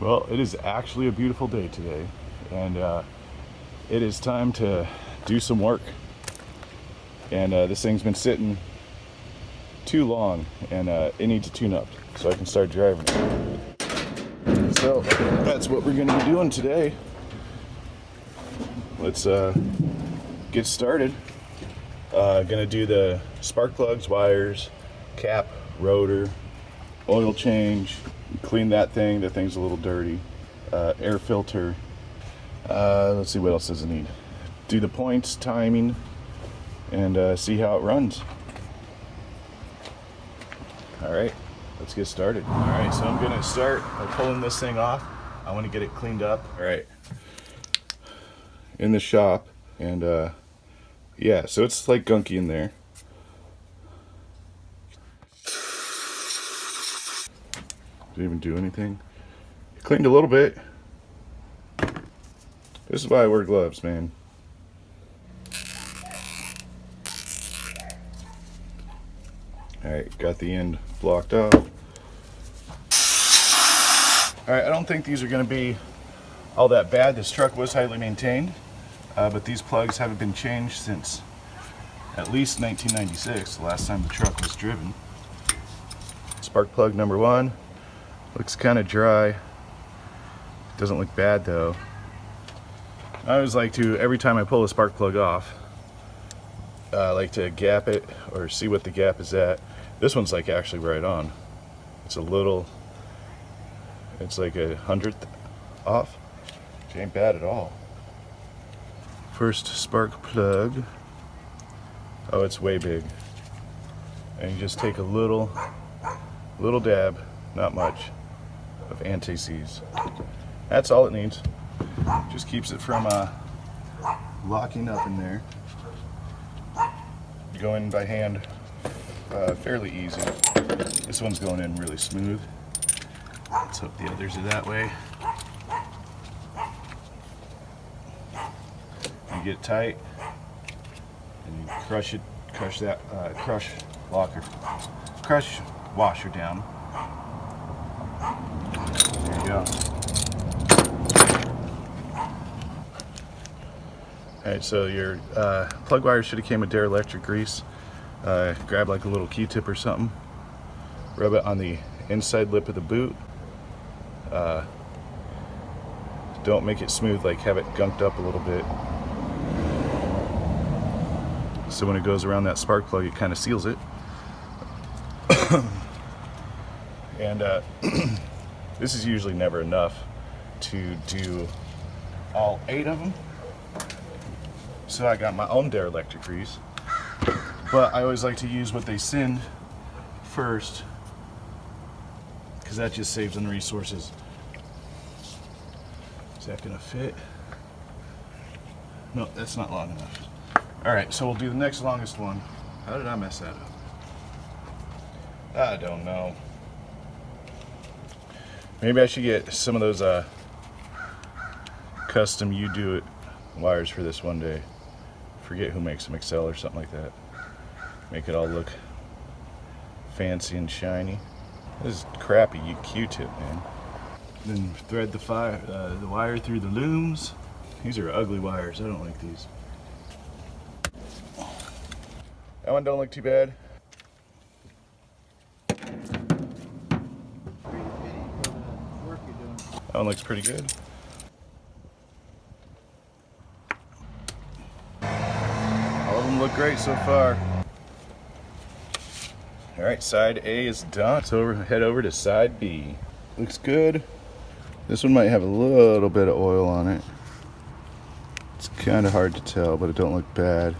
Well, it is actually a beautiful day today, and it is time to do some work. And this thing's been sitting too long, and it needs a tune-up so I can start driving it. So that's what we're going to be doing today. Let's get started. Gonna do the spark plugs, wires, cap, rotor, oil change, clean that thing. The thing's a little dirty. Air filter. Let's see, what else does it need? Do the points, timing, and see how it runs. All right, let's get started. All right, so I'm gonna start by pulling this thing off. I want to get it cleaned up. All right, in the shop, and yeah, so it's like gunky in there. Didn't even do anything. It cleaned a little bit. This is why I wear gloves, man. Alright, got the end blocked off. Alright, I don't think these are going to be all that bad. This truck was highly maintained, but these plugs haven't been changed since at least 1996, the last time the truck was driven. Spark plug number 1. Looks kind of dry. Doesn't look bad though. I always like to, every time I pull a spark plug off, I like to gap it or see what the gap is at. This one's like actually right on. It's a little, it's like 1/100th off, which ain't bad at all. First spark plug. Oh, it's way big. And you just take a little dab, not much, of anti-seize. That's all it needs. Just keeps it from locking up in there. Go in by hand, fairly easy. This one's going in really smooth. Let's hope the others are that way. You get tight, and you crush it, crush washer down. There you go. Alright, so your plug wire should have came with Distributor grease. Grab like a little Q-tip or something. Rub it on the inside lip of the boot. Don't make it smooth, like have it gunked up a little bit. So when it goes around that spark plug, it kind of seals it. And this is usually never enough to do all 8 of them. So I got my own Distributor grease, but I always like to use what they send first, because that just saves on resources. Is that gonna fit? No, that's not long enough. All right, so we'll do the next longest one. How did I mess that up? I don't know. Maybe I should get some of those custom you-do-it wires for this one day. Forget who makes them, Excel or something like that. Make it all look fancy and shiny. This is crappy Q-tip, man. Then thread the wire through the looms. These are ugly wires. I don't like these. That one don't look too bad. That one looks pretty good. All of them look great so far. All right, side A is done. So head over to side B. Looks good. This one might have a little bit of oil on it. It's kind of hard to tell, but it don't look bad.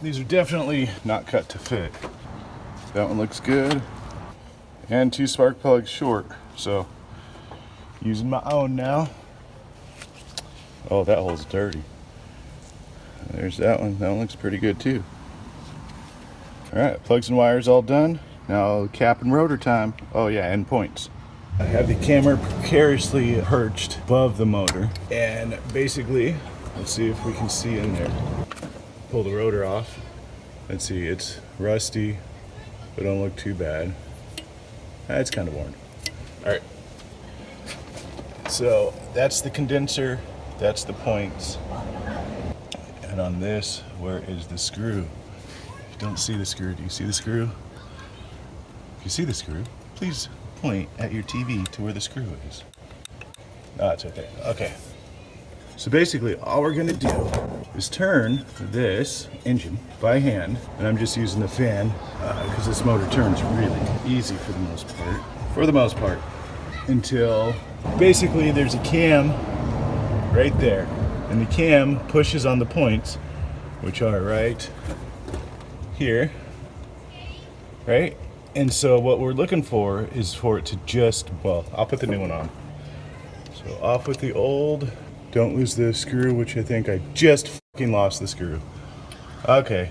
These are definitely not cut to fit. That one looks good. And 2 spark plugs short, so using my own now. Oh, that hole's dirty. There's that one. That one looks pretty good too. All right, plugs and wires all done. Now cap and rotor time. Oh yeah, and points. I have the camera precariously perched above the motor, and basically, let's see if we can see in there. Pull the rotor off. Let's see, it's rusty, but don't look too bad. It's kind of worn. All right, So that's the condenser, that's the points. And on this, where is the screw? If you don't see the screw, do you see the screw? If you see the screw, please point at your TV to where the screw is. Oh, it's right there. Okay. So basically, all we're gonna do is turn this engine by hand, and I'm just using the fan because this motor turns really easy for the most part. Until basically there's a cam right there, and the cam pushes on the points, which are right here, right? And so what we're looking for is for it to just, well, I'll put the new one on. So off with the old. Don't lose the screw, which I think I just fucking lost the screw. Okay.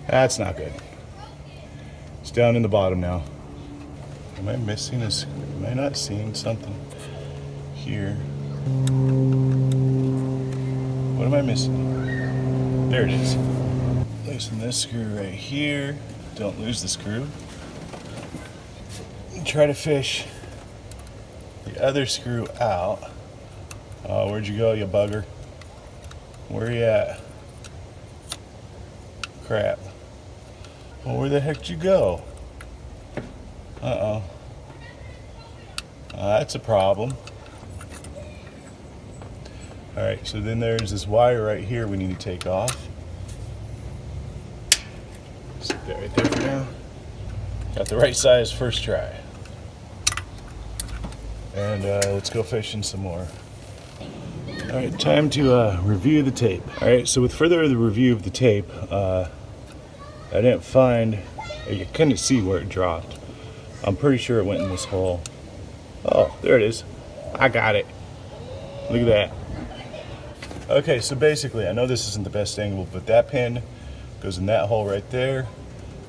That's not good. It's down in the bottom now. Am I missing a screw? Am I not seeing something here? What am I missing? There it is. Loosen this screw right here. Don't lose the screw. Try to fish the other screw out. Oh, where'd you go, you bugger? Where you at? Crap. Well, where the heck did you go? Uh-oh. That's a problem. Alright, so then there's this wire right here we need to take off. Stick that right there for now. Got the right size first try. And let's go fishing some more. All right, time to review the tape. All right, so with further the review of the tape, I didn't find, you couldn't see where it dropped. I'm pretty sure it went in this hole. Oh, there it is. I got it. Look at that. Okay, so basically, I know this isn't the best angle, but that pin goes in that hole right there.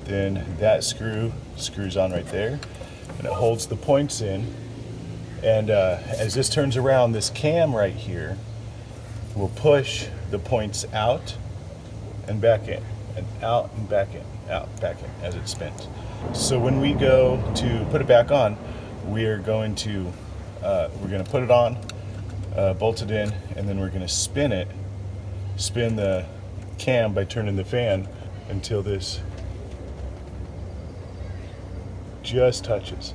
Then that screws on right there, and it holds the points in. And as this turns around, this cam right here will push the points out and back in, and out and back in, out, back in, as it spins. So when we go to put it back on, we're going to put it on, bolt it in, and then we're going to spin the cam by turning the fan until this just touches.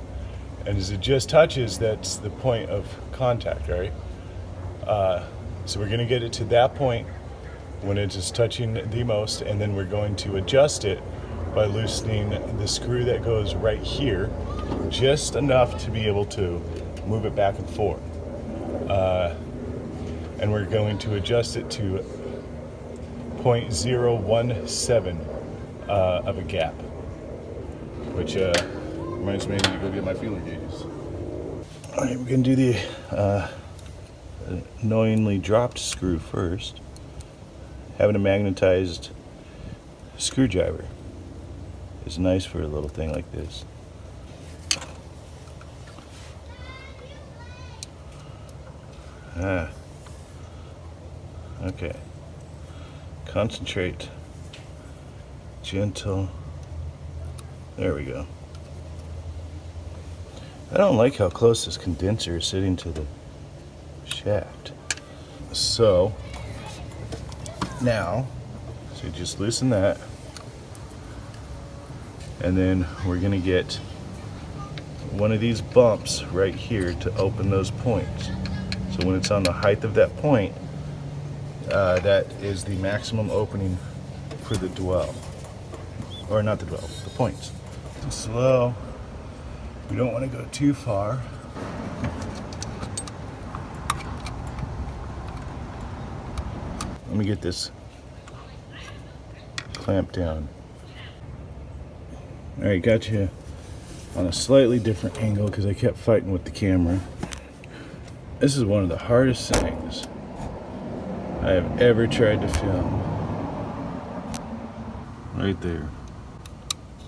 And as it just touches, that's the point of contact, right? So we're going to get it to that point when it's just touching the most, and then we're going to adjust it by loosening the screw that goes right here, just enough to be able to move it back and forth. And we're going to adjust it to 0.017 of a gap, which reminds me to go get my feeler gauges. All right, we're gonna do the annoyingly dropped screw first. Having a magnetized screwdriver is nice for a little thing like this. Okay. Concentrate. Gentle. There we go. I don't like how close this condenser is sitting to the shaft. So now, so just loosen that, and then we're gonna get one of these bumps right here to open those points. So when it's on the height of that point, that is the maximum opening for the dwell, or not the dwell, the points. Slow. We don't want to go too far. Let me get this clamped down. All right, got you on a slightly different angle because I kept fighting with the camera. This is one of the hardest things I have ever tried to film. Right there.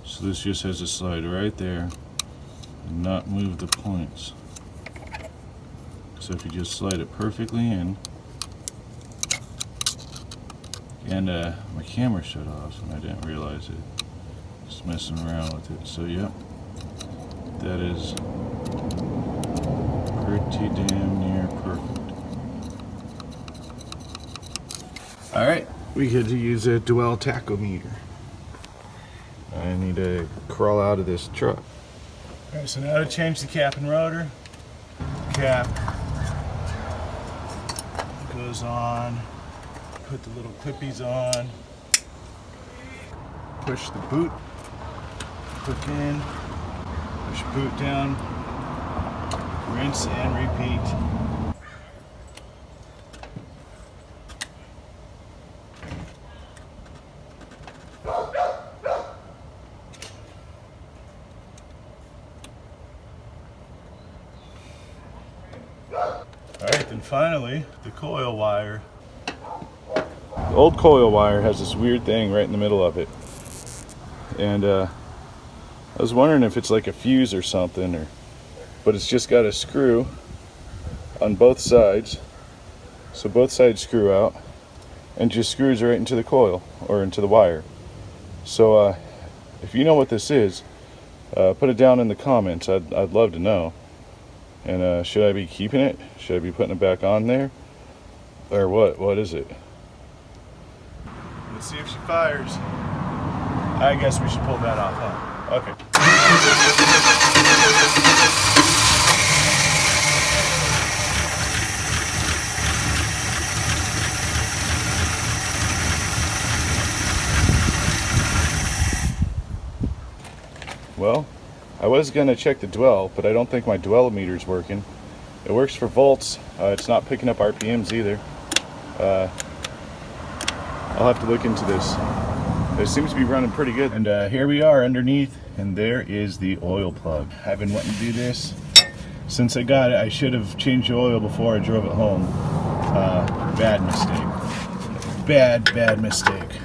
So this just has to slide right there and not move the points. So if you just slide it perfectly in, and my camera shut off and I didn't realize it. Just messing around with it. So yep, that is pretty damn near perfect. All right, we get to use a dwell tachometer. I need to crawl out of this truck. All right, so now to change the cap and rotor. Cap goes on, put the little clippies on, push the boot hook in, push boot down, rinse and repeat. Alright, then finally, the coil wire. The old coil wire has this weird thing right in the middle of it. And I was wondering if it's like a fuse or something, but it's just got a screw on both sides. So both sides screw out and just screws right into the coil or into the wire. So if you know what this is, put it down in the comments. I'd love to know. And should I be keeping it? Should I be putting it back on there? Or what? What is it? Let's see if she fires. I guess we should pull that off, huh? Okay. Well, I was going to check the dwell, but I don't think my dwell meter's working. It works for volts. It's not picking up RPMs either. I'll have to look into this. It seems to be running pretty good. And here we are underneath, and there is the oil plug. I've been wanting to do this since I got it. I should have changed the oil before I drove it home. Bad mistake. Bad mistake.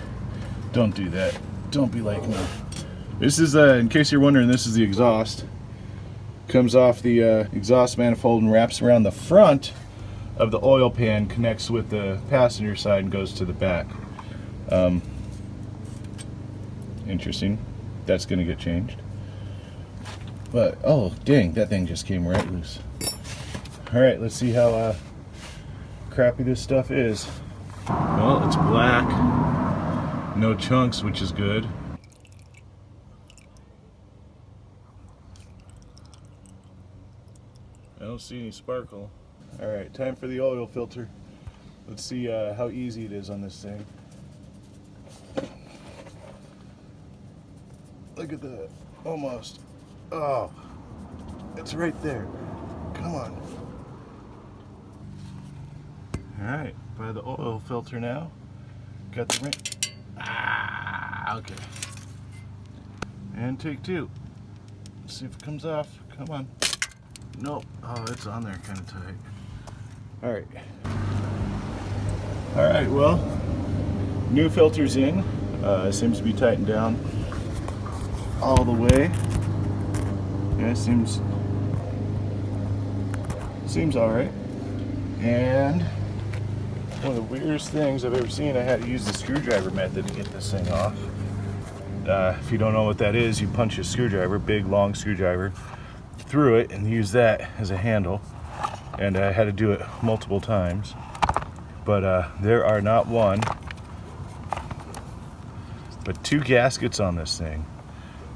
Don't do that. Don't be like me. This is, in case you're wondering, this is the exhaust. Comes off the exhaust manifold and wraps around the front of the oil pan, connects with the passenger side and goes to the back. Interesting. That's going to get changed. But, oh, dang, that thing just came right loose. Alright, let's see how crappy this stuff is. Well, it's black. No chunks, which is good. I don't see any sparkle. Alright, time for the oil filter. Let's see how easy it is on this thing. Look at that. Almost. Oh, it's right there. Come on. Alright, by the oil filter now. Got the ring. Ah, okay. And take two. Let's see if it comes off. Come on. Nope. Oh, it's on there kind of tight. Alright. Alright, well, new filter's in. Seems to be tightened down all the way. Yeah, seems alright. And one of the weirdest things I've ever seen, I had to use the screwdriver method to get this thing off. If you don't know what that is, you punch a screwdriver, big long screwdriver, through it and use that as a handle. And I had to do it multiple times. But there are not one, but two gaskets on this thing.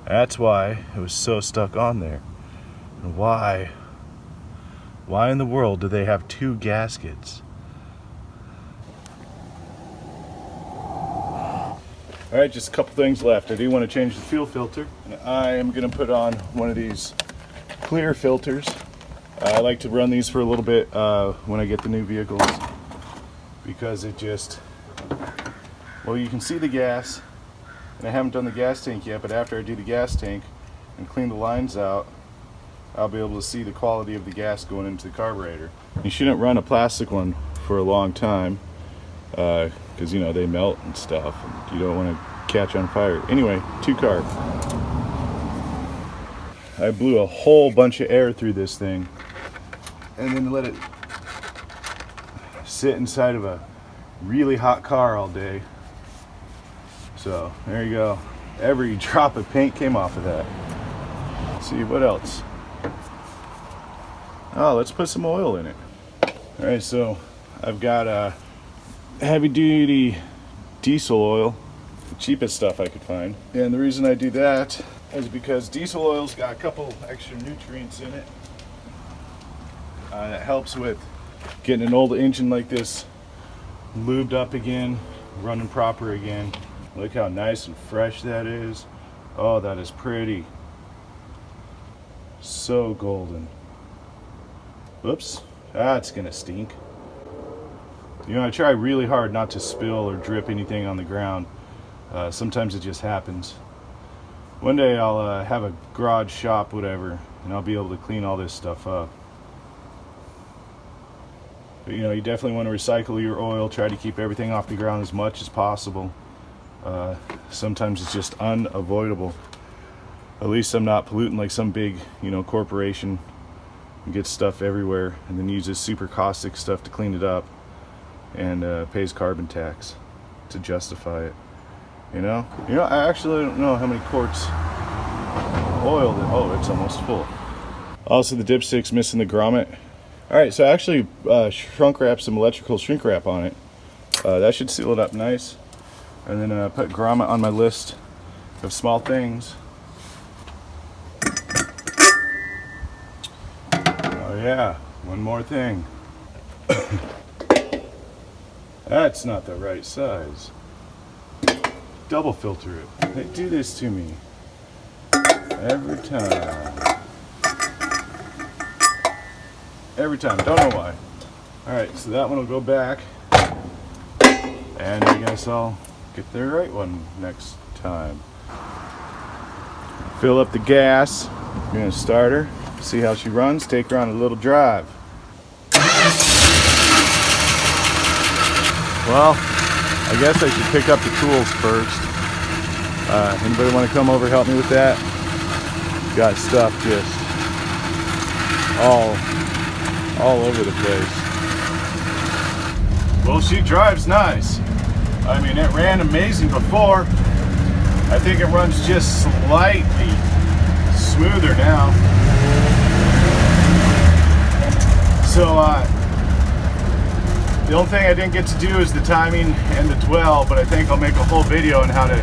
That's why it was so stuck on there. And why in the world do they have two gaskets? Alright, just a couple things left. I do want to change the fuel filter. And I am going to put on one of these clear filters. I like to run these for a little bit when I get the new vehicles, because it just, well, you can see the gas, and I haven't done the gas tank yet, but after I do the gas tank and clean the lines out, I'll be able to see the quality of the gas going into the carburetor. You shouldn't run a plastic one for a long time, because you know they melt and stuff, and you don't want to catch on fire. Anyway, two carb. I blew a whole bunch of air through this thing and then let it sit inside of a really hot car all day. So there you go. Every drop of paint came off of that. Let's see what else. Oh, let's put some oil in it. All right, so I've got a heavy duty diesel oil, the cheapest stuff I could find. And the reason I do that is because diesel oil's got a couple extra nutrients in it. That helps with getting an old engine like this lubed up again, running proper again. Look how nice and fresh that is. Oh, that is pretty. So golden. Whoops, that's gonna stink. You know, I try really hard not to spill or drip anything on the ground. Sometimes it just happens. One day I'll have a garage shop, whatever, and I'll be able to clean all this stuff up. But you know, you definitely want to recycle your oil, try to keep everything off the ground as much as possible. Sometimes it's just unavoidable. At least I'm not polluting like some big, you know, corporation and gets stuff everywhere and then uses super caustic stuff to clean it up and pays carbon tax to justify it. You know, I actually don't know how many quarts of oil that, oh, it's almost full. Also, the dipstick's missing the grommet. All right, so I actually shrunk wrap some electrical shrink wrap on it. That should seal it up nice. And then put grommet on my list of small things. Oh yeah, one more thing. That's not the right size. Double filter it. They do this to me every time. Every time, don't know why. Alright, so that one will go back. And I guess I'll get the right one next time. Fill up the gas. I'm gonna start her, see how she runs, take her on a little drive. Well, I guess I should pick up the tools first. Anybody want to come over help me with that? Got stuff just all over the place. Well, she drives nice. I mean, it ran amazing before. I think it runs just slightly smoother now. So, the only thing I didn't get to do is the timing and the dwell, but I think I'll make a whole video on how to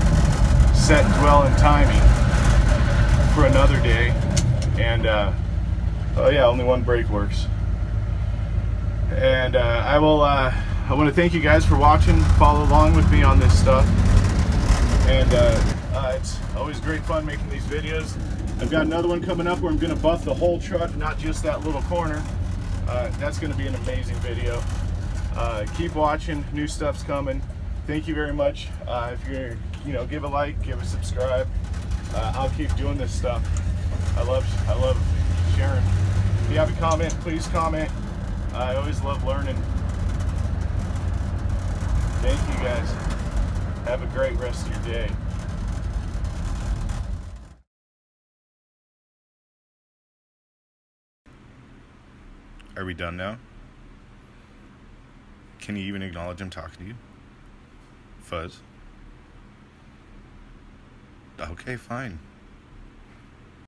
set dwell and timing for another day. And oh yeah, only one brake works. And I want to thank you guys for watching, follow along with me on this stuff. And it's always great fun making these videos. I've got another one coming up where I'm going to buff the whole truck, not just that little corner. That's going to be an amazing video. Keep watching, new stuff's coming. Thank you very much. If you're, give a like, give a subscribe. I'll keep doing this stuff. I love sharing. If you have a comment, please comment. I always love learning. Thank you guys. Have a great rest of your day. Are we done now? Can you even acknowledge I'm talking to you? Fuzz? Okay, fine.